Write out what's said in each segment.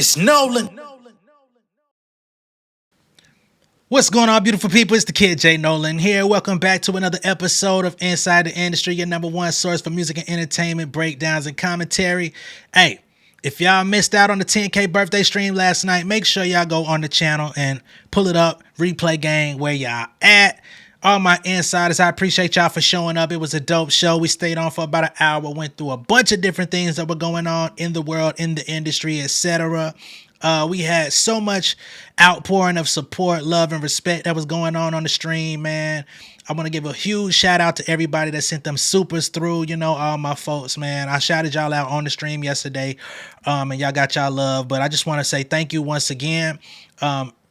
It's Nolan. What's going on, beautiful people? It's the kid J Nolan here. Welcome back to another episode of Inside the Industry, your number one source for music and entertainment, breakdowns, and commentary. Hey, if y'all missed out on the 10K birthday stream last night, make sure y'all go on the channel and pull it up, replay gang where y'all at. All my insiders, I appreciate y'all for showing up. It was a dope show. We stayed on for about an hour, went through a bunch of different things that were going on in the world, in the industry, etc. We had so much outpouring of support, love, and respect that was going on the stream, man. I want to give a huge shout out to everybody that sent them supers through, you know, all my folks, man. I shouted y'all out on the stream yesterday, and y'all got y'all love. But I just want to say thank you once again.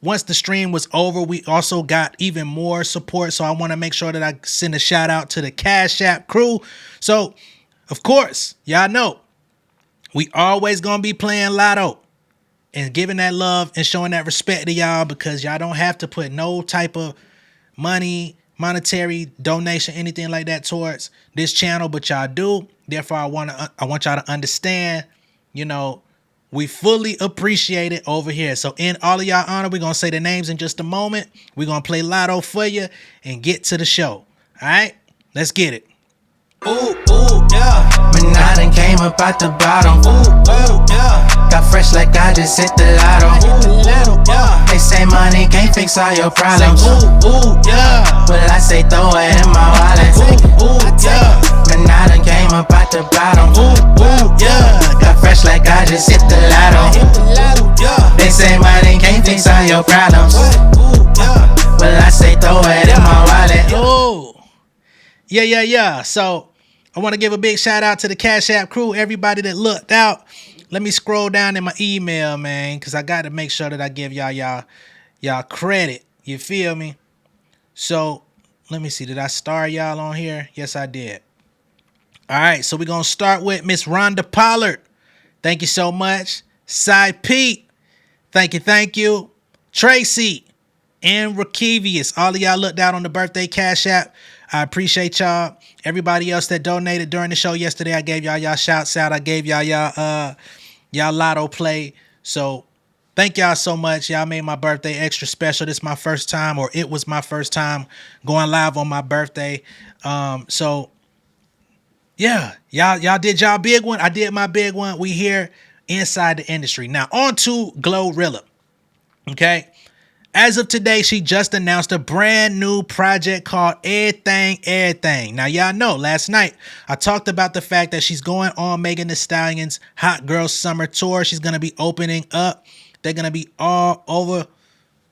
Once the stream was over, we also got even more support. So I want to make sure that I send a shout out to the Cash App crew. So, of course, y'all know we always going to be playing Lotto and giving that love and showing that respect to y'all, because y'all don't have to put no type of monetary donation, anything like that towards this channel, but y'all do. Therefore, I want y'all to understand, you know, we fully appreciate it over here. So in all of y'all honor, we're going to say the names in just a moment. We're going to play Lotto for you and get to the show. All right, let's get it. Ooh, ooh, yeah. When I done came up out the bottom. Ooh, ooh, yeah. Got fresh like I just hit the lotto. Ooh, yeah. They say money can't fix all your problems. Say, ooh, yeah. But I say throw it in my wallet. Ooh, ooh, yeah. When I done came up out the bottom. Ooh, ooh, yeah. Got fresh like I just hit the lotto. Ooh, yeah. They say money can't fix all your problems. Ooh, yeah. But I say throw it in my wallet. Oh, yeah. So I want to give a big shout out to the Cash App crew, everybody that looked out. Let me scroll down in my email, man, because I got to make sure that I give y'all credit. You feel me? So let me see. Did I star y'all on here? Yes, I did. All right. So we're going to start with Miss Rhonda Pollard. Thank you so much. Cy Pete. Thank you. Tracy and Rakevius. All of y'all looked out on the birthday Cash App. I appreciate y'all. Everybody else that donated during the show yesterday, I gave y'all shouts out. I gave y'all Lotto play. So thank y'all so much. Y'all made my birthday extra special. This is my first time, or it was my first time going live on my birthday. So yeah, y'all did y'all big one. I did my big one. We here inside the industry. Now on to GloRilla. Okay. As of today, she just announced a brand new project called Ehhthang. Now, y'all know, last night, I talked about the fact that she's going on Megan Thee Stallion's Hot Girl Summer Tour. She's going to be opening up. They're going to be all over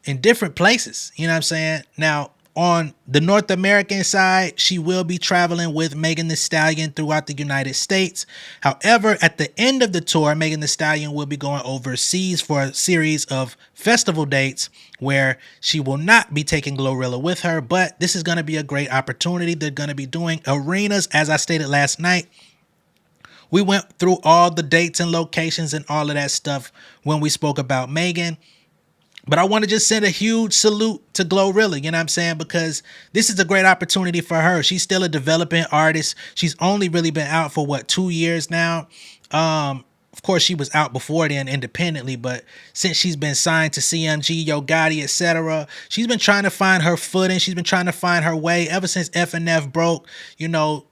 in different places. You know what I'm saying? Now, on the North American side, she will be traveling with Megan Thee Stallion throughout the United States. However, at the end of the tour, Megan Thee Stallion will be going overseas for a series of festival dates where she will not be taking GloRilla with her, but this is going to be a great opportunity. They're going to be doing arenas, as I stated last night. We went through all the dates and locations and all of that stuff when we spoke about Megan. But I want to just send a huge salute to GloRilla, you know what I'm saying? Because this is a great opportunity for her. She's still a developing artist. She's only really been out for, 2 years now? Of course, she was out before then independently, but since she's been signed to CMG, Yo Gotti, etc., she's been trying to find her footing. She's been trying to find her way ever since F&F broke. You know,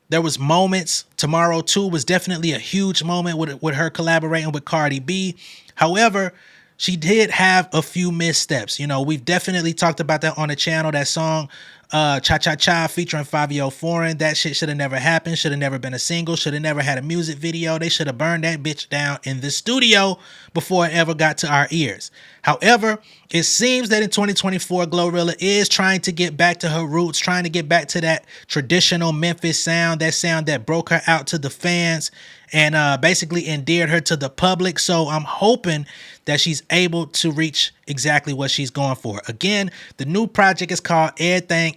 there was moments. Tomorrow 2 was definitely a huge moment with her collaborating with Cardi B. However, she did have a few missteps. You know, we've definitely talked about that on the channel. That song, Cha Cha Cha featuring Fabio Foreign. That shit should have never happened. Should have never been a single. Should have never had a music video. They should have burned that bitch down in the studio before it ever got to our ears. However, it seems that in 2024, GloRilla is trying to get back to her roots, trying to get back to that traditional Memphis sound, that sound that broke her out to the fans and basically endeared her to the public. So I'm hoping that she's able to reach exactly what she's going for. Again, the new project is called Ehhthang,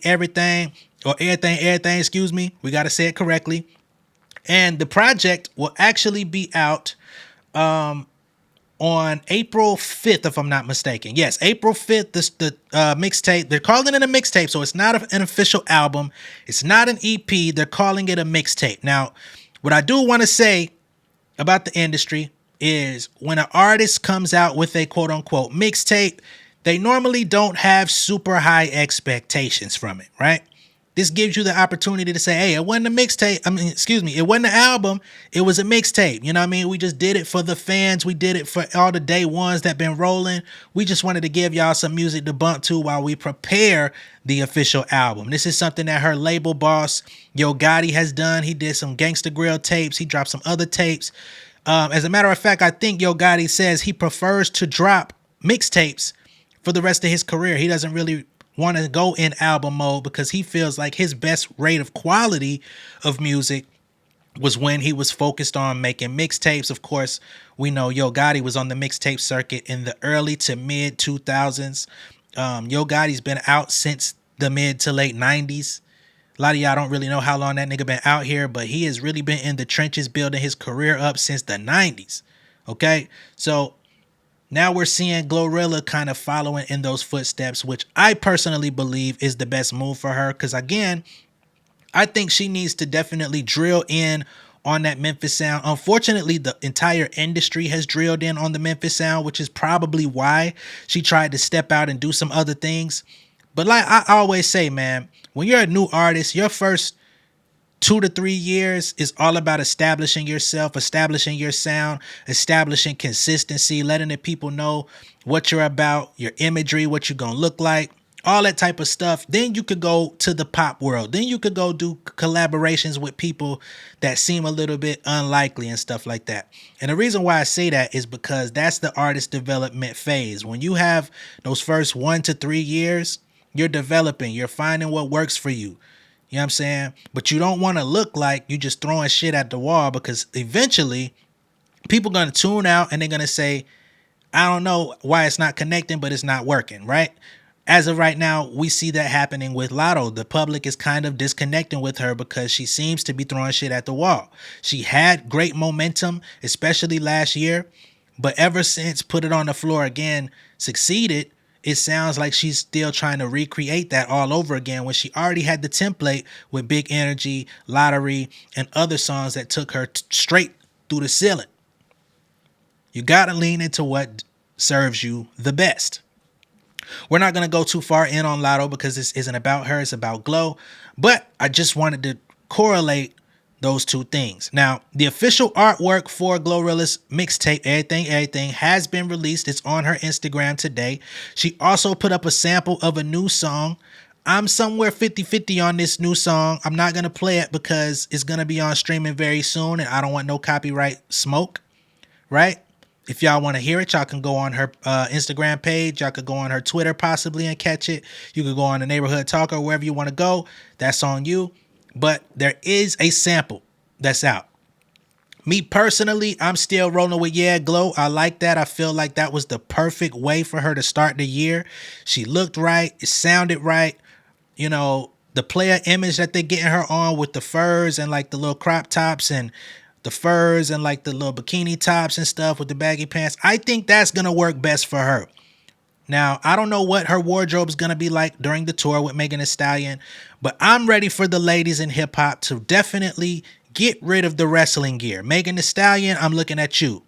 excuse me. We got to say it correctly. And the project will actually be out on April 5th, if I'm not mistaken. Yes, April 5th, the mixtape. They're calling it a mixtape, so it's not an official album. It's not an EP. They're calling it a mixtape. Now, what I do want to say about the industry, is when an artist comes out with a quote unquote mixtape, they normally don't have super high expectations from it, right? This gives you the opportunity to say, hey, it wasn't a mixtape. It wasn't an album. It was a mixtape. You know what I mean? We just did it for the fans. We did it for all the day ones that been rolling. We just wanted to give y'all some music to bump to while we prepare the official album. This is something that her label boss, Yo Gotti, has done. He did some Gangsta Grill tapes. He dropped some other tapes. As a matter of fact, I think Yo Gotti says he prefers to drop mixtapes for the rest of his career. He doesn't really want to go in album mode because he feels like his best rate of quality of music was when he was focused on making mixtapes. Of course, we know Yo Gotti was on the mixtape circuit in the early to mid 2000s. Yo Gotti's been out since the mid to late 90s. A lot of y'all don't really know how long that nigga been out here, but he has really been in the trenches building his career up since the 90s. Okay, so now we're seeing GloRilla kind of following in those footsteps, which I personally believe is the best move for her. Because again, I think she needs to definitely drill in on that Memphis sound. Unfortunately, the entire industry has drilled in on the Memphis sound, which is probably why she tried to step out and do some other things. But like I always say, man, when you're a new artist, your first 2 to 3 years is all about establishing yourself, establishing your sound, establishing consistency, letting the people know what you're about, your imagery, what you're going to look like, all that type of stuff. Then you could go to the pop world. Then you could go do collaborations with people that seem a little bit unlikely and stuff like that. And the reason why I say that is because that's the artist development phase. When you have those first 1 to 3 years, you're developing, you're finding what works for you. You know what I'm saying? But you don't want to look like you just throwing shit at the wall, because eventually people going to tune out and they're going to say, I don't know why it's not connecting, but it's not working, right? As of right now, we see that happening with Lotto. The public is kind of disconnecting with her because she seems to be throwing shit at the wall. She had great momentum, especially last year, but ever since Put It On The Floor Again succeeded, it sounds like she's still trying to recreate that all over again when she already had the template with Big Energy, Lottery, and other songs that took her straight through the ceiling. You got to lean into what serves you the best. We're not going to go too far in on Lotto because this isn't about her. It's about Glo. But I just wanted to correlate those two things. Now, the official artwork for GloRilla's mixtape, Ehhthang, has been released. It's on her Instagram today. She also put up a sample of a new song. I'm somewhere 50-50 on this new song. I'm not going to play it because it's going to be on streaming very soon, and I don't want no copyright smoke, right? If y'all want to hear it, y'all can go on her Instagram page. Y'all could go on her Twitter possibly and catch it. You could go on the Neighborhood Talker, wherever you want to go. That's on you. But there is a sample that's out. Me personally, I'm still rolling with Glo. I like that. I feel like that was the perfect way for her to start the year. She looked right. It sounded right. You know, the player image that they're getting her on with the furs and like the little crop tops and the furs and like the little bikini tops and stuff with the baggy pants. I think that's going to work best for her. Now, I don't know what her wardrobe is going to be like during the tour with Megan Thee Stallion, but I'm ready for the ladies in hip hop to definitely get rid of the wrestling gear. Megan Thee Stallion, I'm looking at you.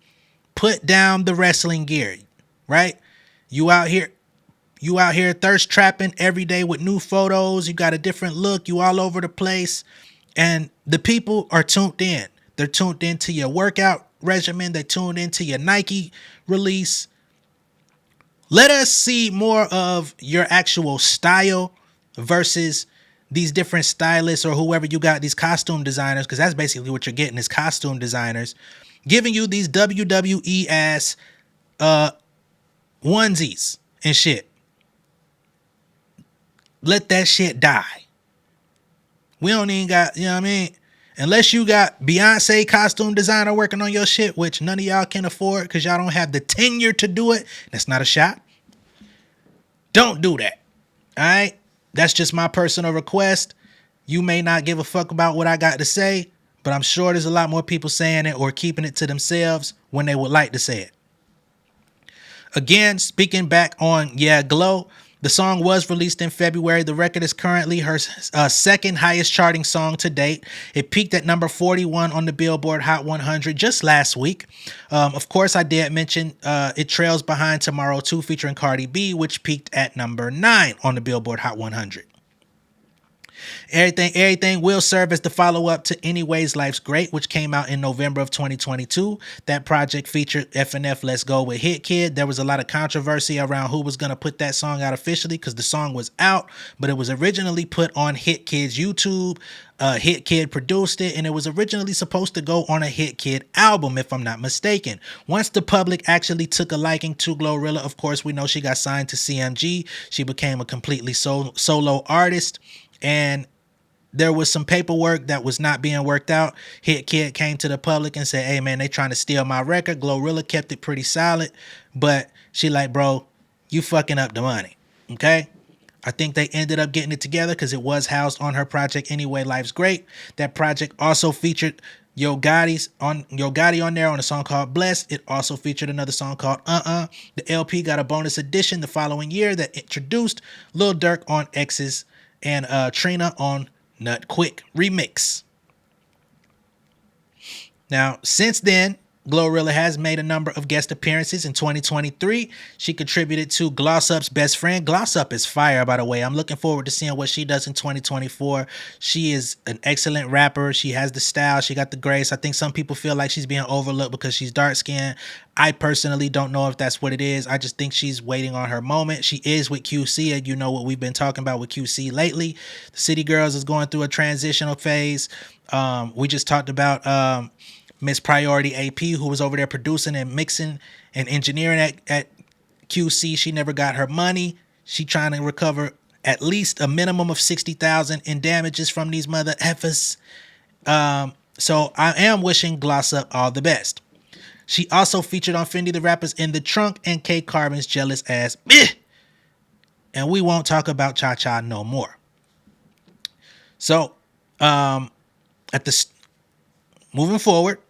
Put down the wrestling gear, right? You out here thirst trapping every day with new photos. You got a different look. You all over the place. And the people are tuned in. They're tuned into your workout regimen. They're tuned into your Nike release. Let us see more of your actual style versus these different stylists or whoever you got, these costume designers, because that's basically what you're getting is costume designers giving you these WWE ass onesies and shit. Let that shit die. We don't even got, you know what I mean? Unless you got Beyonce costume designer working on your shit, which none of y'all can afford because y'all don't have the tenure to do it. That's not a shot. Don't do that. All right? That's just my personal request. You may not give a fuck about what I got to say, but I'm sure there's a lot more people saying it or keeping it to themselves when they would like to say it. Again, speaking back on Glo, The song was released in February. The record is currently her second highest charting song to date. It peaked at number 41 on the Billboard Hot 100 just last week. Of course, I did mention it trails behind Tomorrow 2 featuring Cardi B, which peaked at number 9 on the Billboard Hot 100. Everything will serve as the follow-up to Anyways Life's Great, which came out in November of 2022. That project featured FNF Let's Go with Hit Kid. There was a lot of controversy around who was going to put that song out officially because the song was out, but it was originally put on Hit Kid's YouTube. Hit Kid produced it, and it was originally supposed to go on a Hit Kid album, if I'm not mistaken. Once the public actually took a liking to GloRilla, of course, we know she got signed to CMG. She became a completely solo artist, and there was some paperwork that was not being worked out. Hit Kid came to the public and said, hey man, they trying to steal my record. GloRilla kept it pretty solid, but she like, bro, you fucking up the money. Okay. I think they ended up getting it together because it was housed on her project Anyway Life's Great. That project also featured Yo Gotti on there on a song called Blessed. It also featured another song called The LP got a bonus edition the following year that introduced Lil Durk on X's and Trina on Nut Quick remix. Now, since then, GloRilla has made a number of guest appearances. In 2023, she contributed to Gloss Up's Best Friend. Gloss Up is fire, by the way. I'm looking forward to seeing what she does in 2024. She is an excellent rapper. She has the style. She got the grace. I think some people feel like she's being overlooked because she's dark-skinned. I personally don't know if that's what it is. I just think she's waiting on her moment. She is with QC, and you know what we've been talking about with QC lately. The City Girls is going through a transitional phase. We just talked about Miss Priority AP, who was over there producing and mixing and engineering at QC. She never got her money. She trying to recover at least a minimum of $60,000 in damages from these mother effers. So I am wishing Gloss Up all the best. She also featured on Fendi the Rapper's In the Trunk and K Carbon's Jealous Ass. And we won't talk about Cha Cha no more. So moving forward,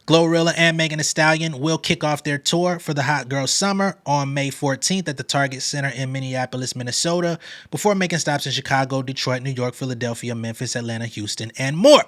GloRilla and Megan Thee Stallion will kick off their tour for the Hot Girl Summer on May 14th at the Target Center in Minneapolis, Minnesota, before making stops in Chicago, Detroit, New York, Philadelphia, Memphis, Atlanta, Houston, and more.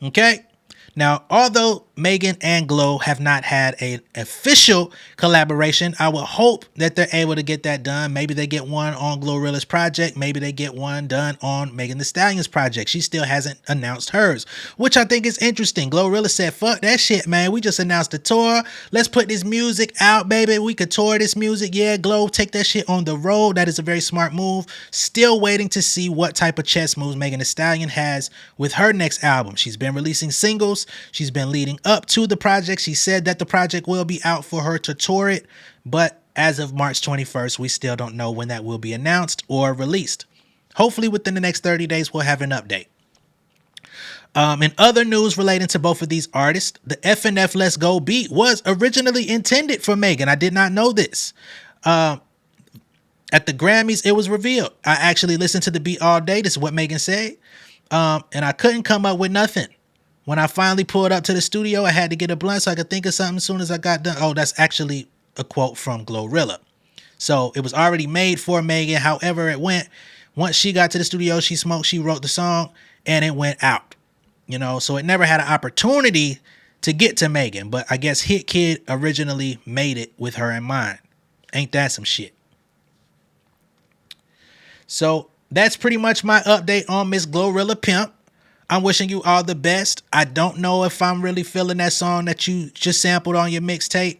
Okay? Now, although Megan and Glo have not had an official collaboration, I would hope that they're able to get that done. Maybe they get one on GloRilla's project. Maybe they get one done on Megan Thee Stallion's project. She still hasn't announced hers, which I think is interesting. GloRilla said, fuck that shit, man. We just announced the tour. Let's put this music out, baby. We could tour this music. Yeah, Glo, take that shit on the road. That is a very smart move. Still waiting to see what type of chess moves Megan Thee Stallion has with her next album. She's been releasing singles. She's been leading up to the project. She said that the project will be out for her to tour it, but as of March 21st, we still don't know when that will be announced or released. Hopefully within the next 30 days, we'll have an update. In other news relating to both of these artists, the FNF Let's Go beat was originally intended for Megan. I did not know this. At the Grammys, it was revealed. I actually listened to the beat all day. This is what Megan said. And I couldn't come up with nothing. When I finally pulled up to the studio, I had to get a blunt so I could think of something as soon as I got done. Oh, that's actually a quote from GloRilla. So it was already made for Megan. However it went, once she got to the studio, she smoked, she wrote the song, and it went out. You know, so it never had an opportunity to get to Megan. But I guess Hit Kid originally made it with her in mind. Ain't that some shit? So that's pretty much my update on Miss GloRilla Pimp. I'm wishing you all the best. I don't know if I'm really feeling that song that you just sampled on your mixtape.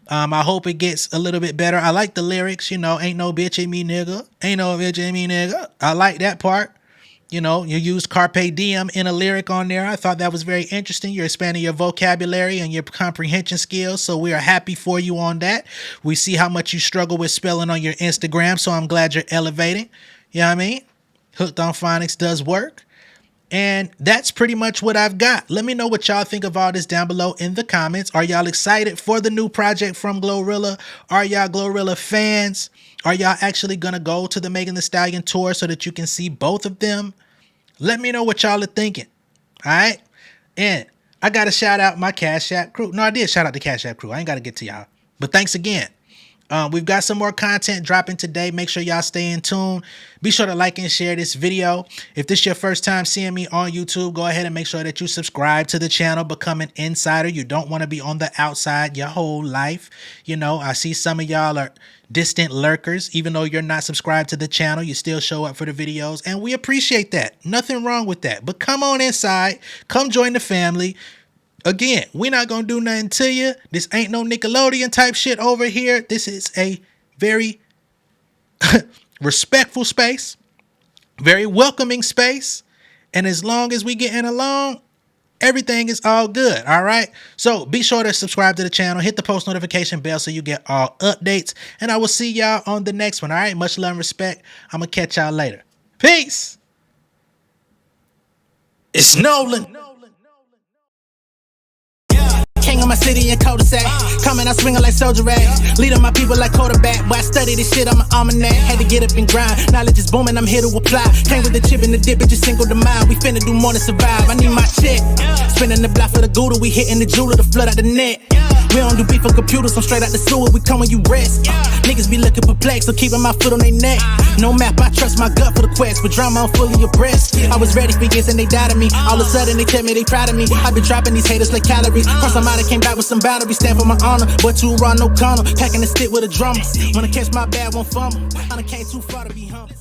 I hope it gets a little bit better. I like the lyrics, you know, ain't no bitch in me, nigga. Ain't no bitch in me, nigga. I like that part. You know, you used Carpe Diem in a lyric on there. I thought that was very interesting. You're expanding your vocabulary and your comprehension skills. So we are happy for you on that. We see how much you struggle with spelling on your Instagram. So I'm glad you're elevating. You know what I mean? Hooked on Phonics does work. And that's pretty much what I've got. Let me know what y'all think of all this down below in the comments. Are y'all excited for the new project from GloRilla? Are y'all GloRilla fans? Are y'all actually going to go to the Megan Thee Stallion tour so that you can see both of them? Let me know what y'all are thinking. All right? And I got to shout out my Cash App crew. No, I did shout out the Cash App crew. I ain't got to get to y'all. But thanks again. We've got some more content dropping today. Make sure y'all stay in tune. Be sure to like and share this video. If this is your first time seeing me on YouTube, go ahead and make sure that you subscribe to the channel. Become an insider. You don't want to be on the outside your whole life. You know, I see some of y'all are distant lurkers. Even though you're not subscribed to the channel, you still show up for the videos, and we appreciate that. Nothing wrong with that. But come on inside. Come join the family. Again, we're not going to do nothing to you. This ain't no Nickelodeon type shit over here. This is a very respectful space, very welcoming space. And as long as we getting along, everything is all good. All right. So be sure to subscribe to the channel. Hit the post notification bell so you get all updates. And I will see y'all on the next one. All right. Much love and respect. I'm going to catch y'all later. Peace. It's Nolan. King of my city and cul-de-sac. Coming out swinging like soldier rags. Leading my people like quarterback. Boy, I study this shit, I'm an almanac. Had to get up and grind. Knowledge is booming, I'm here to apply. Came with the chip and the dip, it just single the mind. We finna do more than survive. I need my check. Spinning the block for the Gouda. We hitting the jeweler to flood out the net. We don't do beef on computers, I'm straight out the sewer. We come when you rest. Niggas be looking perplexed, so keeping my foot on their neck. No map, I trust my gut for the quest. With drama, I'm fully abreast. I was ready for years and they doubted me. All of a sudden they tell me they proud of me. I've been dropping these haters like calories. Cross them out, I came back with some boundaries. Stand for my honor, but too raw, no corner. Packing the stick with a drummer. Wanna catch my bad, won't fumble. I done came too far to be humble.